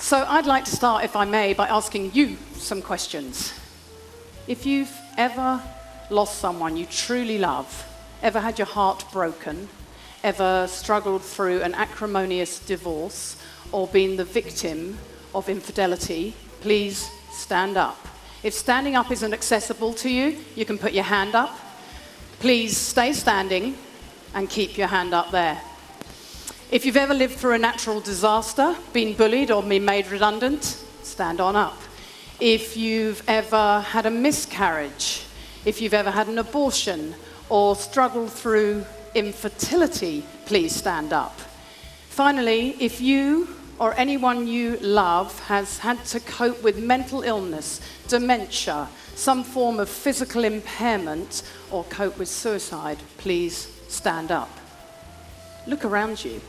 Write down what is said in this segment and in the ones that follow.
So I'd like to start, if I may, by asking you some questions. If you've ever lost someone you truly love, ever had your heart broken, ever struggled through an acrimonious divorce, or been the victim of infidelity, please stand up. If standing up isn't accessible to you, you can put your hand up. Please stay standing and keep your hand up there. If you've ever lived through a natural disaster, been bullied or been made redundant, stand on up. If you've ever had a miscarriage, if you've ever had an abortion or struggled through infertility, please stand up. Finally, if you or anyone you love has had to cope with mental illness, dementia, some form of physical impairment, or cope with suicide, please stand up. Look around you.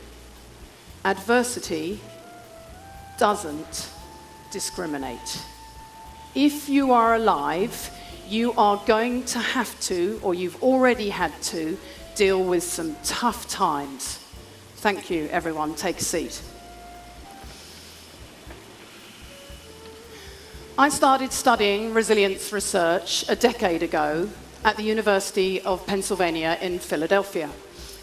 Adversity doesn't discriminate. If you are alive, you are going to have to, or you've already had to, deal with some tough times. Thank you, everyone. Take a seat. I started studying resilience research a decade ago at the University of Pennsylvania in Philadelphia.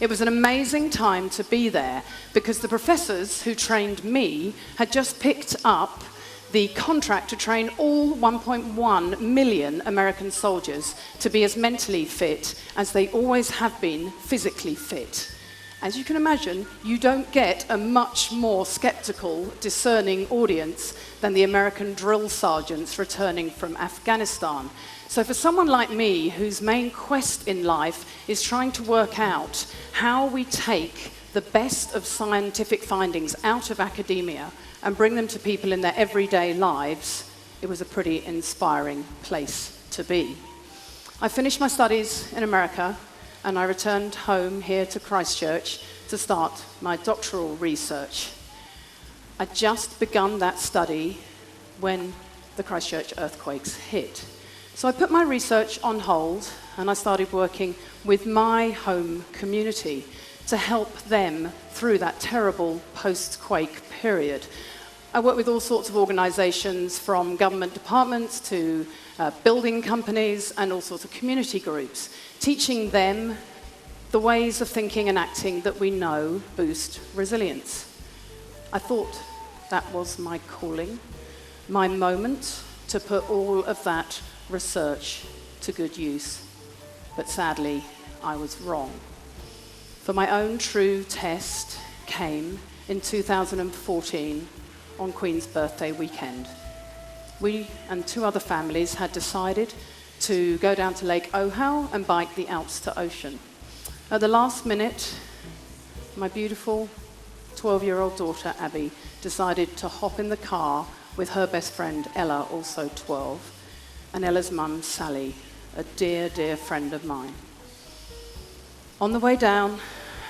It was an amazing time to be there because the professors who trained me had just picked up the contract to train all 1.1 million American soldiers to be as mentally fit as they always have been physically fit. As you can imagine, you don't get a much more skeptical, discerning audience than the American drill sergeants returning from Afghanistan. So for someone like me, whose main quest in life is trying to work out how we take the best of scientific findings out of academia and bring them to people in their everyday lives, it was a pretty inspiring place to be. I finished my studies in America and I returned home here to Christchurch to start my doctoral research. I'd just begun that study when the Christchurch earthquakes hit. So I put my research on hold and I started working with my home community to help them through that terrible post-quake period. I work with all sorts of organizations, from government departments to building companies and all sorts of community groups, teaching them the ways of thinking and acting that we know boost resilience. I thought that was my calling, my moment to put all of that research to good use. But sadly, I was wrong. For my own true test came in 2014 on Queen's birthday weekend. We and two other families had decided to go down to Lake Ohau and bike the Alps to Ocean. At the last minute, my beautiful 12-year-old daughter, Abby, decided to hop in the car with her best friend, Ella, also 12, and Ella's mum, Sally, a dear, dear friend of mine. On the way down,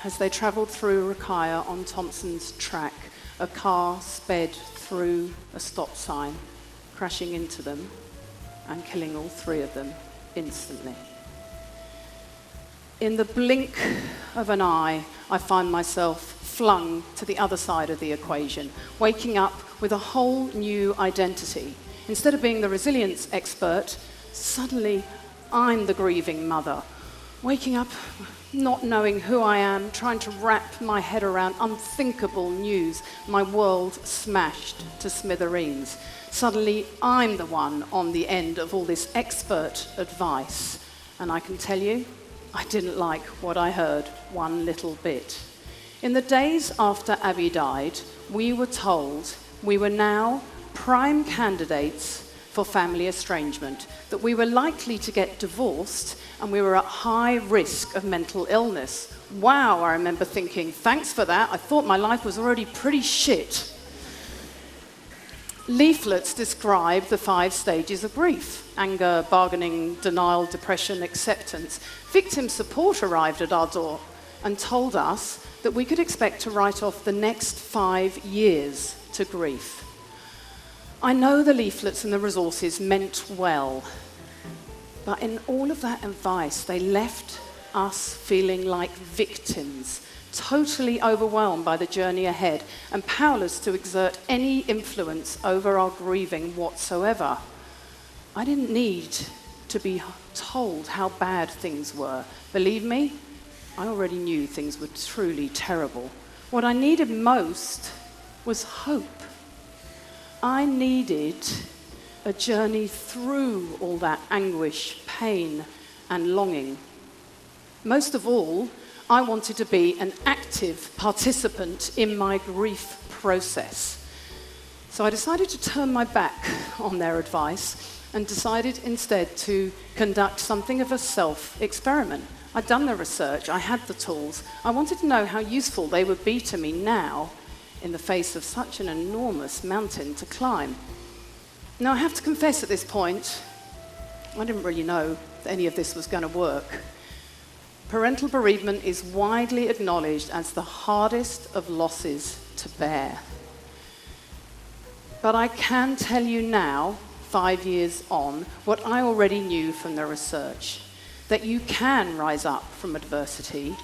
as they travelled through Rukaya on Thompson's track, a car sped through a stop sign, crashing into them and killing all three of them instantly. In the blink of an eye, I find myself flung to the other side of the equation, waking up with a whole new identity. Instead of being the resilience expert, suddenly I'm the grieving mother, waking up not knowing who I am, trying to wrap my head around unthinkable news, my world smashed to smithereens. Suddenly I'm the one on the end of all this expert advice, and I can tell you, I didn't like what I heard one little bit. In the days after Abby died, we were told we were now prime candidates for family estrangement, that we were likely to get divorced and we were at high risk of mental illness. Wow, I remember thinking, thanks for that. I thought my life was already pretty shit. Leaflets describe the 5 stages of grief: anger, bargaining, denial, depression, acceptance. Victim support arrived at our door and told us that we could expect to write off the next 5 years to grief. I know the leaflets and the resources meant well, but in all of that advice, they left us feeling like victims, totally overwhelmed by the journey ahead and powerless to exert any influence over our grieving whatsoever. I didn't need to be told how bad things were. Believe me, I already knew things were truly terrible. What I needed most was hope. I needed a journey through all that anguish, pain, and longing. Most of all, I wanted to be an active participant in my grief process. So I decided to turn my back on their advice and decided instead to conduct something of a self-experiment. I'd done the research, I had the tools. I wanted to know how useful they would be to me now in the face of such an enormous mountain to climb. Now, I have to confess at this point, I didn't really know that any of this was going to work. Parental bereavement is widely acknowledged as the hardest of losses to bear. But I can tell you now, 5 years on, what I already knew from the research, that you can rise up from adversity,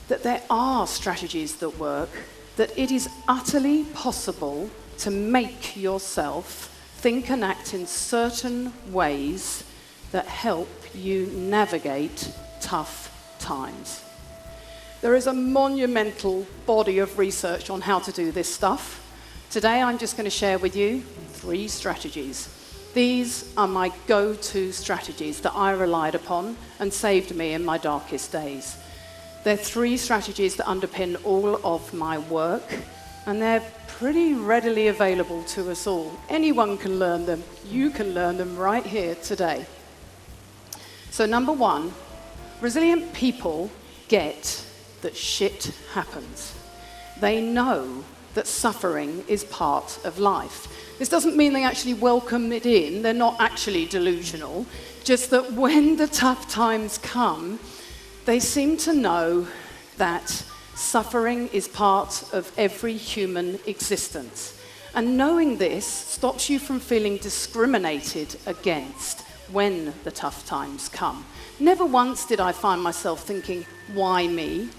that there are strategies that work, that it is utterly possible to make yourself think and act in certain ways that help you navigate tough times. There is a monumental body of research on how to do this stuff. Today I'm just going to share with you 3 strategies. These are my go-to strategies that I relied upon and saved me in my darkest days. They're 3 strategies that underpin all of my work, and they're pretty readily available to us all. Anyone can learn them. You can learn them right here today. So number 1, resilient people get that shit happens. They know that suffering is part of life. This doesn't mean they actually welcome it in. They're not actually delusional. Just that when the tough times come, they seem to know that suffering is part of every human existence. And knowing this stops you from feeling discriminated against when the tough times come. Never once did I find myself thinking, why me?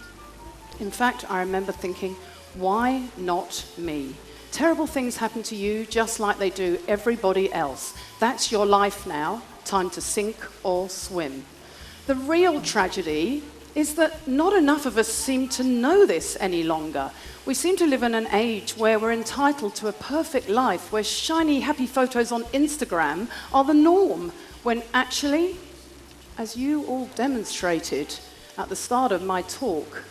In fact, I remember thinking, why not me? Terrible things happen to you just like they do everybody else. That's your life now, time to sink or swim. The real tragedy is that not enough of us seem to know this any longer. We seem to live in an age where we're entitled to a perfect life, where shiny, happy photos on Instagram are the norm, when actually, as you all demonstrated at the start of my talk,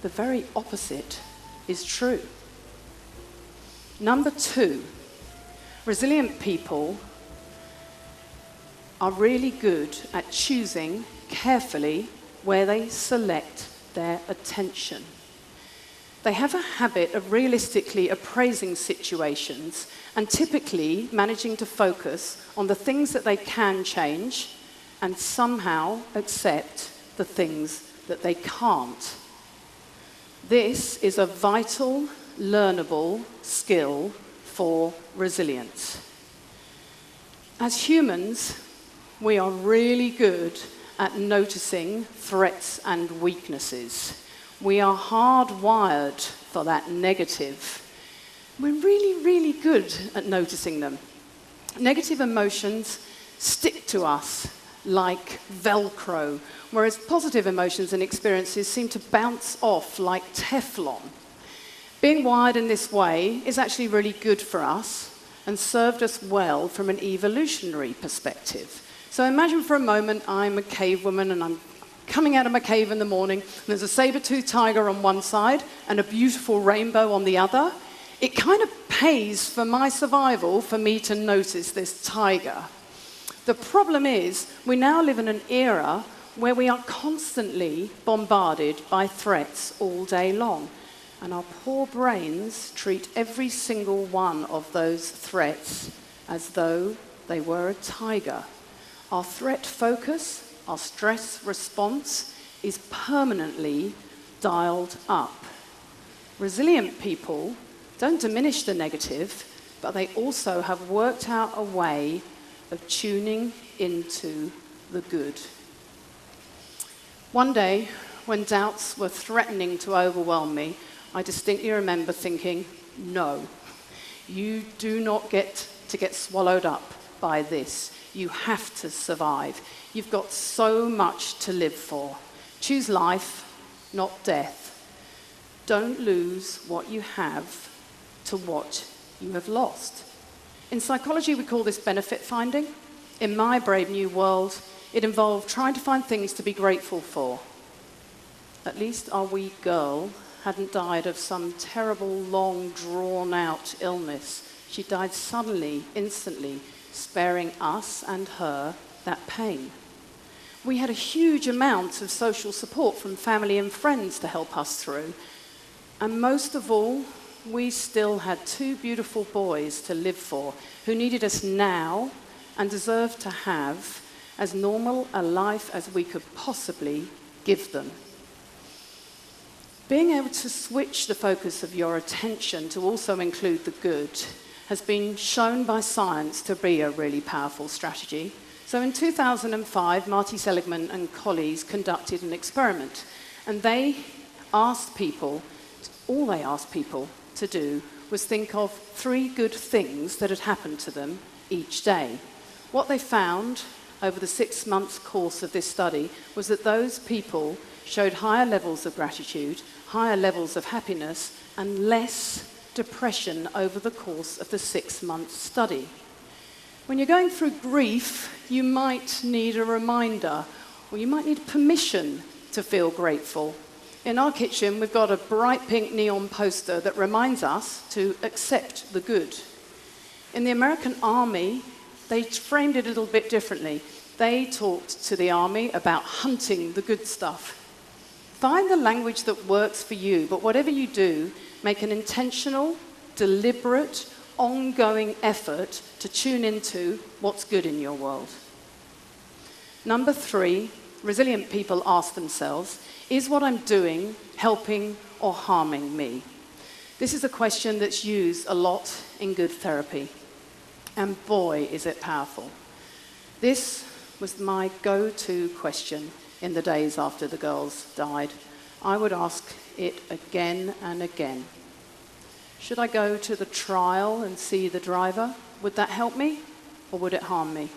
the very opposite is true. Number 2, resilient people are really good at choosing carefully where they select their attention. They have a habit of realistically appraising situations and typically managing to focus on the things that they can change and somehow accept the things that they can't. This is a vital, learnable skill for resilience. As humans, we are really good at noticing threats and weaknesses. We are hardwired for that negative. We're really, really good at noticing them. Negative emotions stick to us like Velcro, whereas positive emotions and experiences seem to bounce off like Teflon. Being wired in this way is actually really good for us and served us well from an evolutionary perspective. So imagine for a moment I'm a cave woman and I'm coming out of my cave in the morning and there's a saber-toothed tiger on one side and a beautiful rainbow on the other. It kind of pays for my survival for me to notice this tiger. The problem is we now live in an era where we are constantly bombarded by threats all day long. And our poor brains treat every single one of those threats as though they were a tiger. Our threat focus, our stress response is permanently dialed up. Resilient people don't diminish the negative, but they also have worked out a way of tuning into the good. One day, when doubts were threatening to overwhelm me, I distinctly remember thinking, no, you do not get to get swallowed up by this. You have to survive. You've got so much to live for. Choose life, not death. Don't lose what you have to what you have lost. In psychology, we call this benefit finding. In my brave new world, it involved trying to find things to be grateful for. At least our wee girl hadn't died of some terrible, long, drawn-out illness. She died suddenly, instantly, sparing us and her that pain. We had a huge amount of social support from family and friends to help us through. And most of all, we still had two beautiful boys to live for who needed us now and deserved to have as normal a life as we could possibly give them. Being able to switch the focus of your attention to also include the good has been shown by science to be a really powerful strategy. So in 2005, Marty Seligman and colleagues conducted an experiment, and all they asked people to do was think of 3 good things that had happened to them each day. What they found over the 6-month course of this study was that those people showed higher levels of gratitude, higher levels of happiness, and less depression over the course of the 6-month study. When you're going through grief, you might need a reminder, or you might need permission to feel grateful. In our kitchen, we've got a bright pink neon poster that reminds us to accept the good. In the American Army, they framed it a little bit differently. They talked to the army about hunting the good stuff. Find the language that works for you, but whatever you do, make an intentional, deliberate, ongoing effort to tune into what's good in your world. Number 3, resilient people ask themselves, is what I'm doing helping or harming me? This is a question that's used a lot in good therapy. And boy, is it powerful. This was my go-to question in the days after the girls died. I would ask it again and again. Should I go to the trial and see the driver? Would that help me, or would it harm me?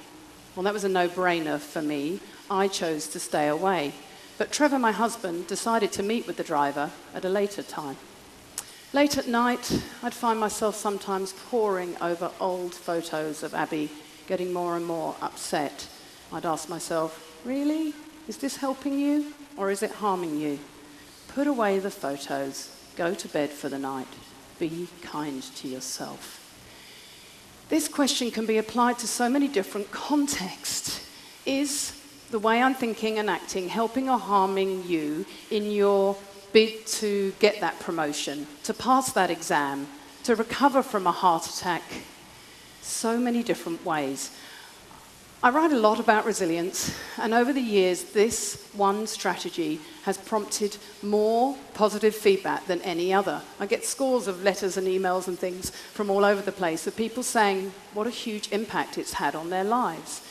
Well, that was a no-brainer for me. I chose to stay away. But Trevor, my husband, decided to meet with the driver at a later time. Late at night, I'd find myself sometimes poring over old photos of Abby, getting more and more upset. I'd ask myself, really? Is this helping you, or is it harming you? Put away the photos. Go to bed for the night. Be kind to yourself. This question can be applied to so many different contexts. Is the way I'm thinking and acting helping or harming you in your bid to get that promotion, to pass that exam, to recover from a heart attack? So many different ways. I write a lot about resilience, and over the years, this one strategy has prompted more positive feedback than any other. I get scores of letters and emails and things from all over the place of people saying what a huge impact it's had on their lives.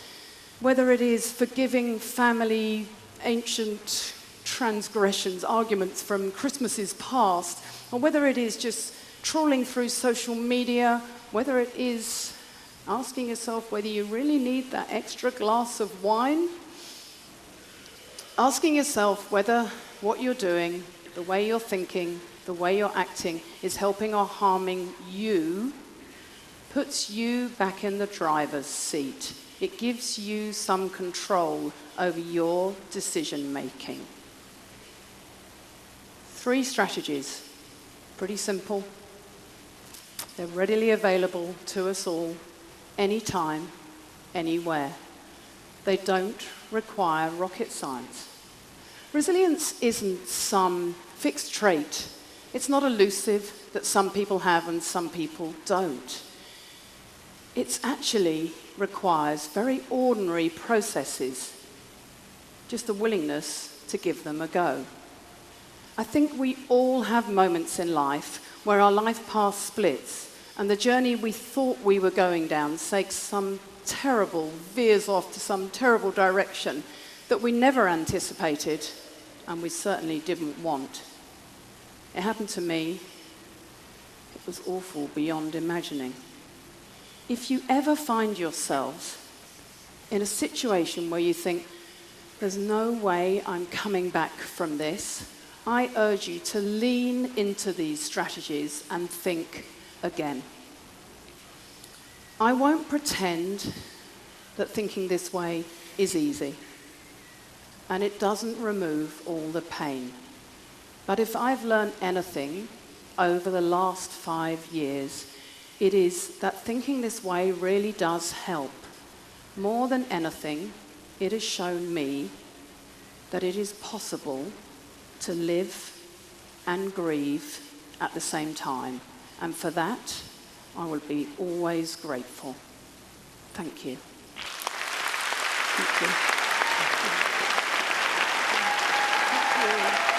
Whether it is forgiving family, ancient transgressions, arguments from Christmases past, or whether it is just trawling through social media, whether it is asking yourself whether you really need that extra glass of wine, asking yourself whether what you're doing, the way you're thinking, the way you're acting is helping or harming you, puts you back in the driver's seat. It gives you some control over your decision making. 3 strategies, pretty simple. They're readily available to us all, anytime, anywhere. They don't require rocket science. Resilience isn't some fixed trait. It's not elusive that some people have and some people don't. It actually requires very ordinary processes, just a willingness to give them a go. I think we all have moments in life where our life path splits and the journey we thought we were going down takes veers off to some terrible direction that we never anticipated and we certainly didn't want. It happened to me. It was awful beyond imagining. If you ever find yourselves in a situation where you think, there's no way I'm coming back from this, I urge you to lean into these strategies and think again. I won't pretend that thinking this way is easy, and it doesn't remove all the pain. But if I've learned anything over the last 5 years, it is that thinking this way really does help. More than anything, it has shown me that it is possible to live and grieve at the same time. And for that, I will be always grateful. Thank you. Thank you. Thank you.